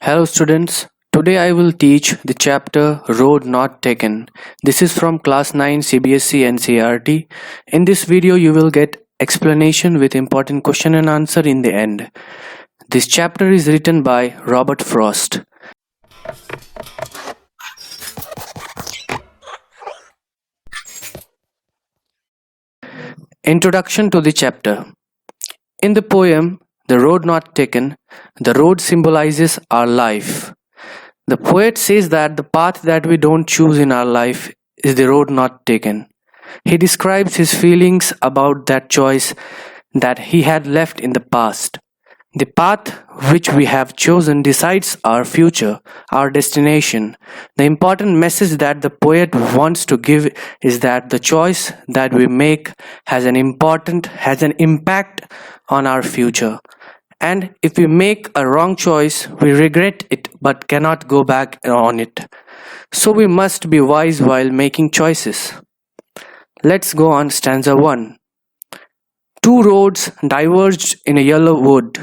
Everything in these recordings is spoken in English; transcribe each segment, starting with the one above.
Hello students, today I will teach the chapter Road Not Taken. This is from class 9 Cbse Ncert. In this video you will get explanation with important question and answer in the end. This chapter is written by Robert Frost. Introduction to the chapter. In the poem The Road Not Taken, the road symbolizes our life. The poet says that the path that we don't choose in our life is the road not taken. He describes his feelings about that choice that he had left in the past. The path which we have chosen decides our future, our destination. The important message that the poet wants to give is that the choice that we make has an impact on our future. And if we make a wrong choice, we regret it but cannot go back on it. So we must be wise while making choices. Let's go on stanza 1. Two roads diverged in a yellow wood,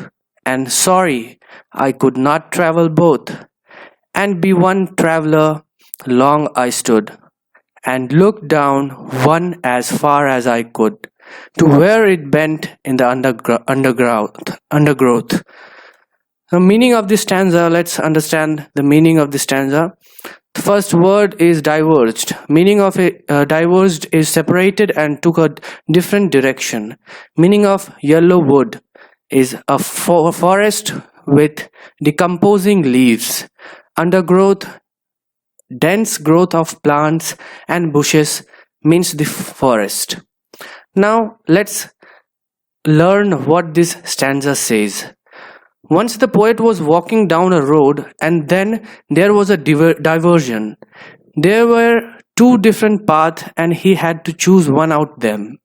and sorry, I could not travel both. And be one traveler, long I stood, and looked down one as far as I could, to where it bent in the undergrowth. The meaning of this stanza, let's understand the meaning of this stanza. The first word is diverged. Meaning of it, diverged is separated and took a different direction. Meaning of yellow wood is a forest with decomposing leaves. Undergrowth, dense growth of plants and bushes means the forest. Now let's learn what this stanza says. Once the poet was walking down a road and then there was a diversion. There were two different paths and he had to choose one out of them.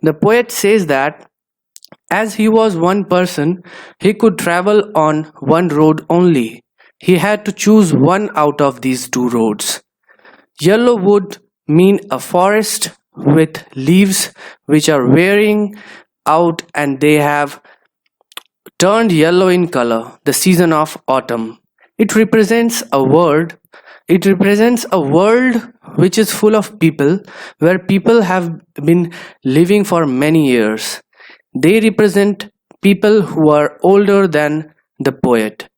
The poet says that as he was one person, he could travel on one road only. He had to choose one out of these two roads. Yellow wood mean a forest with leaves which are wearing out and they have turned yellow in color, the season of autumn. It represents a world which is full of people, where people have been living for many years. They represent people who are older than the poet.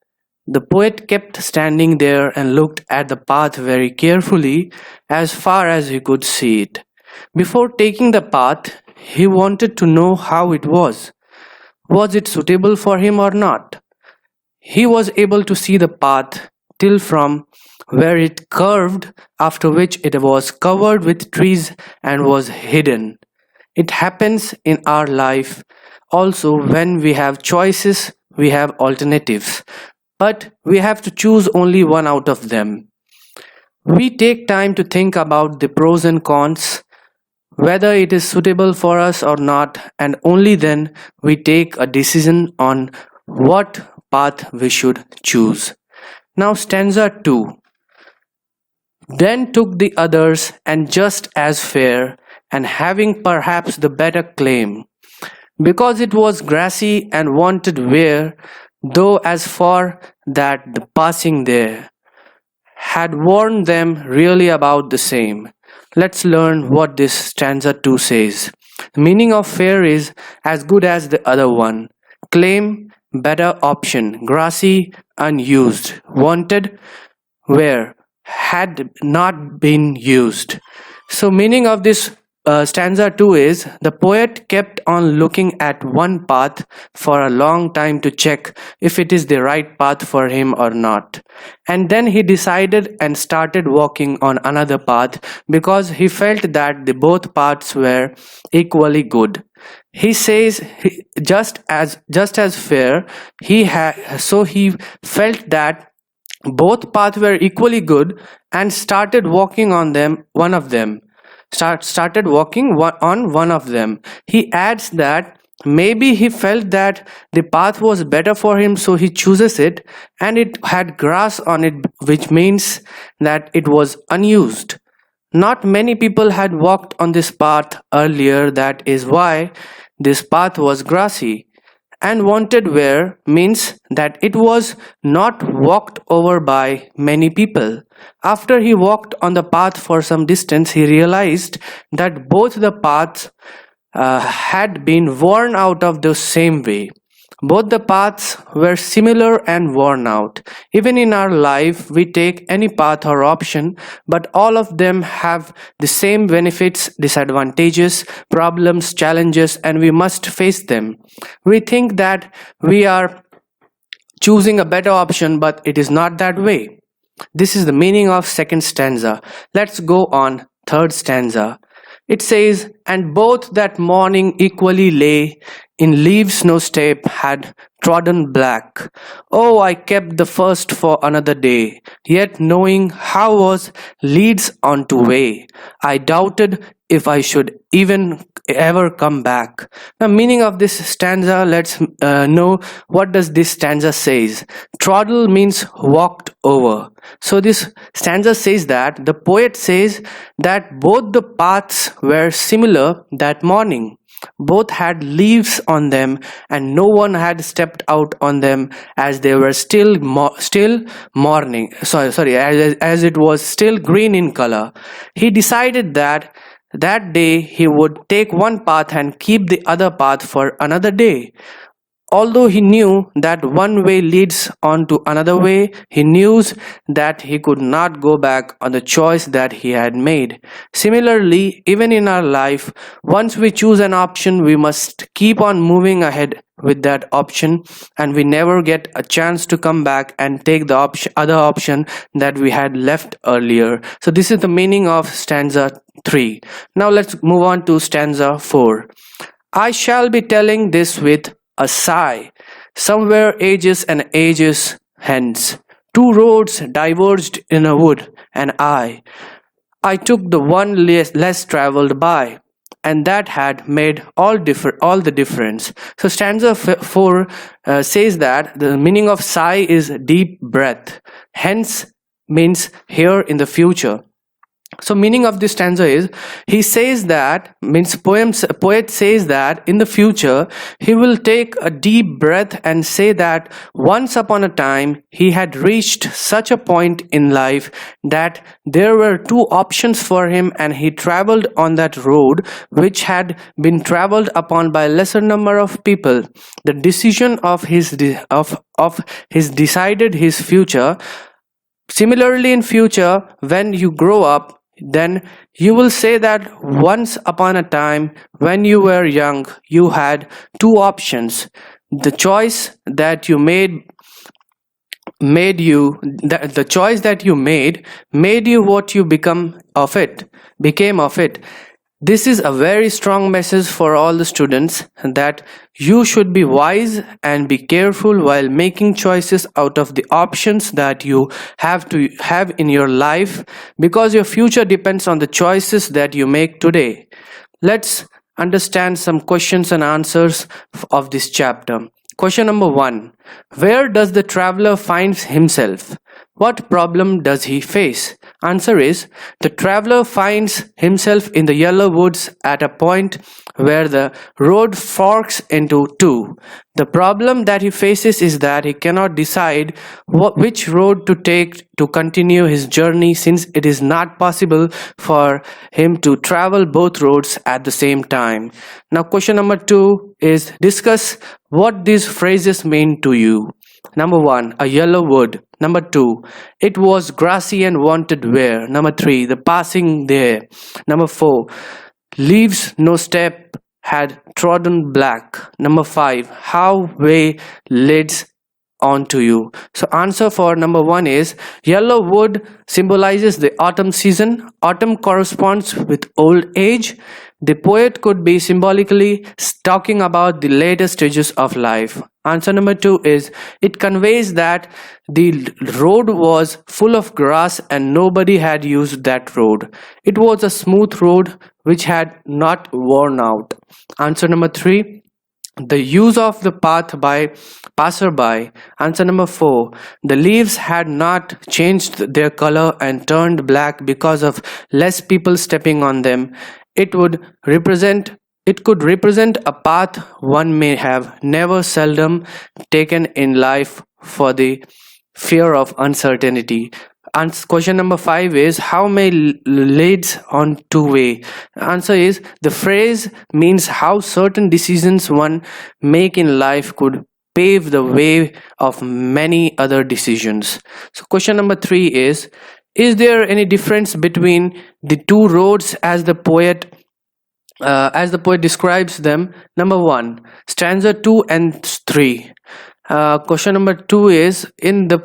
The poet kept standing there and looked at the path very carefully as far as he could see it. Before taking the path, he wanted to know how it was. Was it suitable for him or not? He was able to see the path till from where it curved, after which it was covered with trees and was hidden. It happens in our life also. When we have choices, we have alternatives, but we have to choose only one out of them. We take time to think about the pros and cons, whether it is suitable for us or not, and only then we take a decision on what path we should choose. Now stanza 2. Then took the others, and just as fair, and having perhaps the better claim, because it was grassy and wanted wear, though as for that the passing there had warned them really about the same. Let's learn what this stanza 2 says. The meaning of fair is as good as the other one. Claim, better option. Grassy, unused. Wanted, where had not been used. So meaning of this stanza 2 is the poet kept on looking at one path for a long time to check if it is the right path for him or not. And then he decided and started walking on another path because he felt that the both paths were equally good. He says just as fair, so he felt that both paths were equally good and started walking on them, one of them. Started walking on one of them. He adds that maybe he felt that the path was better for him, so he chooses it, and it had grass on it, which means that it was unused. Not many people had walked on this path earlier, that is why this path was grassy. and wanted where means that it was not walked over by many people. After he walked on the path for some distance, he realized that both the paths had been worn out of the same way. Both the paths were similar and worn out. Even in our life, we take any path or option, but all of them have the same benefits, disadvantages, problems, challenges, and we must face them. We think that we are choosing a better option, but it is not that way. This is the meaning of second stanza. Let's go on third stanza. It says, and both that morning equally lay in leaves no step had trodden black. Oh, I kept the first for another day, yet knowing how was leads on to way, I doubted if I should even ever come back. The meaning of this stanza, let's know what does this stanza says. Trodden means walked over. So this stanza says that the poet says that both the paths were similar that morning. Both had leaves on them, and no one had stepped out on them, as they were still morning. As it was still green in color. He decided that that day he would take one path and keep the other path for another day. Although he knew that one way leads on to another way, he knew that he could not go back on the choice that he had made. Similarly, even in our life, once we choose an option, we must keep on moving ahead with that option, and we never get a chance to come back and take the other option that we had left earlier. So this is the meaning of stanza 3. Now let's move on to stanza 4. I shall be telling this with a sigh. Somewhere ages and ages hence, two roads diverged in a wood, and I took the one less traveled by, and that had made all the difference. So stanza 4 says that the meaning of sigh is deep breath. Hence means here in the future. So meaning of this stanza is, he says that, means poet says that in the future he will take a deep breath and say that once upon a time he had reached such a point in life that there were two options for him, and he traveled on that road which had been traveled upon by a lesser number of people. The decision of his decided his future. Similarly, in future, when you grow up, then you will say that once upon a time when you were young, you had two options. The choice that you made you what you became of it. This is a very strong message for all the students, that you should be wise and be careful while making choices out of the options that you have in your life, because your future depends on the choices that you make today. Let's understand some questions and answers of this chapter. Question number 1. Where does the traveler find himself? What problem does he face? Answer is, the traveler finds himself in the yellow woods at a point where the road forks into two. The problem that he faces is that he cannot decide which road to take to continue his journey, since it is not possible for him to travel both roads at the same time. Now question number 2 is, discuss what these phrases mean to you. Number 1, a yellow wood. Number 2, it was grassy and wanted wear. Number 3, the passing there. Number 4, leaves no step had trodden black. Number 5, how way leads on to you. So answer for number 1 is, yellow wood symbolizes the autumn season. Autumn corresponds with old age. The poet could be symbolically talking about the later stages of life. Answer number 2 is, it conveys that the road was full of grass and nobody had used that road. It was a smooth road which had not worn out. Answer number 3, the use of the path by passerby. Answer number 4, the leaves had not changed their color and turned black because of less people stepping on them. It would represent It could represent a path one may have never seldom taken in life for the fear of uncertainty. And question number 5 is how may leads on two way. Answer is the phrase means how certain decisions one make in life could pave the way of many other decisions. So question number 3 is there any difference between the two roads as the poet describes them? Number 1, stanza 2 and 3. Question number 2 is in the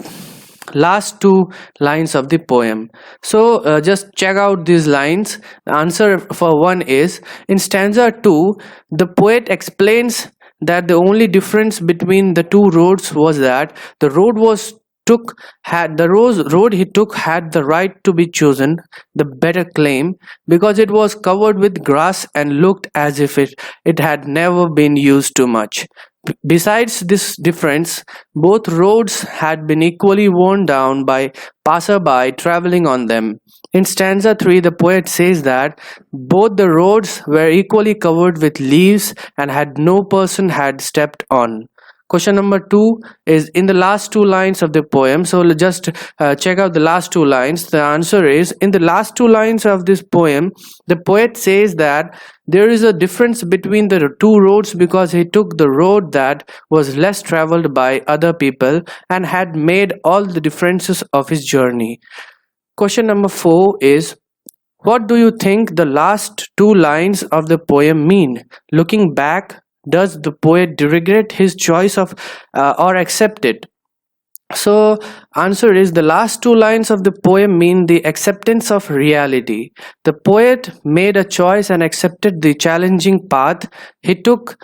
last two lines of the poem. So just check out these lines. The answer for 1 is in stanza 2 the poet explains that the only difference between the two roads was that the road he took had the right to be chosen, the better claim, because it was covered with grass and looked as if it had never been used too much. Besides this difference, both roads had been equally worn down by passerby traveling on them. In stanza 3, the poet says that both the roads were equally covered with leaves and had no person had stepped on. Question number 2 is in the last two lines of the poem. So just check out the last two lines. The answer is in the last two lines of this poem, the poet says that there is a difference between the two roads because he took the road that was less traveled by other people and had made all the differences of his journey. Question number 4 is what do you think the last two lines of the poem mean? Looking back, does the poet regret his choice of or accept it? So answer is the last two lines of the poem mean the acceptance of reality. The poet made a choice and accepted the challenging path he took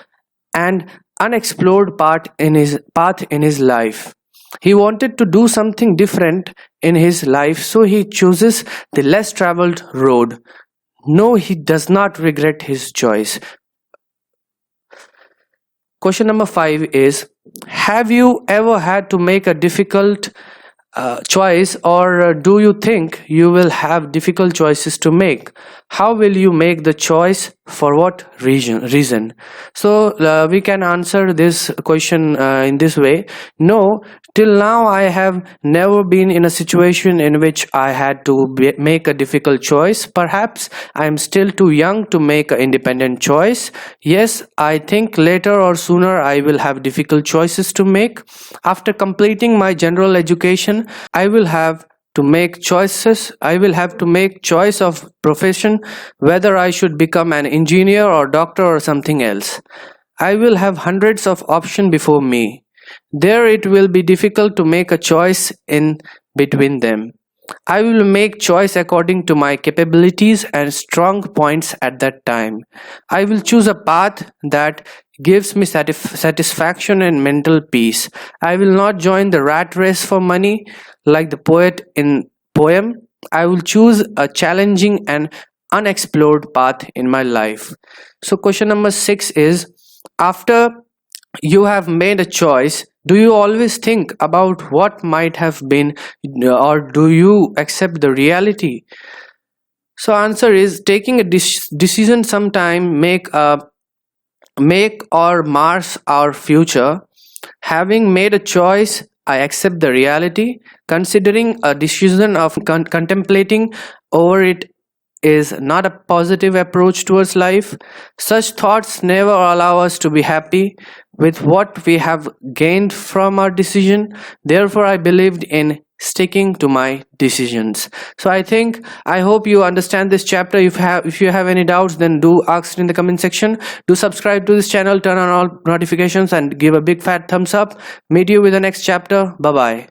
and unexplored path in his life. He wanted to do something different in his life, so he chooses the less traveled road. No, he does not regret his choice. Question number 5 is have you ever had to make a difficult choice, or do you think you will have difficult choices to make? How will you make the choice? For what reason? So we can answer this question in this way. No, till now I have never been in a situation in which I had to make a difficult choice. Perhaps I am still too young to make an independent choice. Yes, I think later or sooner I will have difficult choices to make. After completing my general education, I will have to make choices. I will have to make choice of profession, whether I should become an engineer or doctor or something else. I will have hundreds of options before me. There it will be difficult to make a choice in between them. I will make choice according to my capabilities and strong points at that time. I will choose a path that gives me satisfaction and mental peace. I will not join the rat race for money like the poet in poem. I will choose a challenging and unexplored path in my life. So question number 6 is after you have made a choice, do you always think about what might have been, or do you accept the reality? So answer is taking a decision sometime make or mars our future. Having made a choice, I accept the reality. Considering a decision of contemplating over it is not a positive approach towards life. Such thoughts never allow us to be happy with what we have gained from our decision. Therefore, I believed in sticking to my decisions. So I hope you understand this chapter. If you have any doubts, then do ask it in the comment section. Do subscribe to this channel, turn on all notifications, and give a big fat thumbs up. Meet you with the next chapter. Bye bye.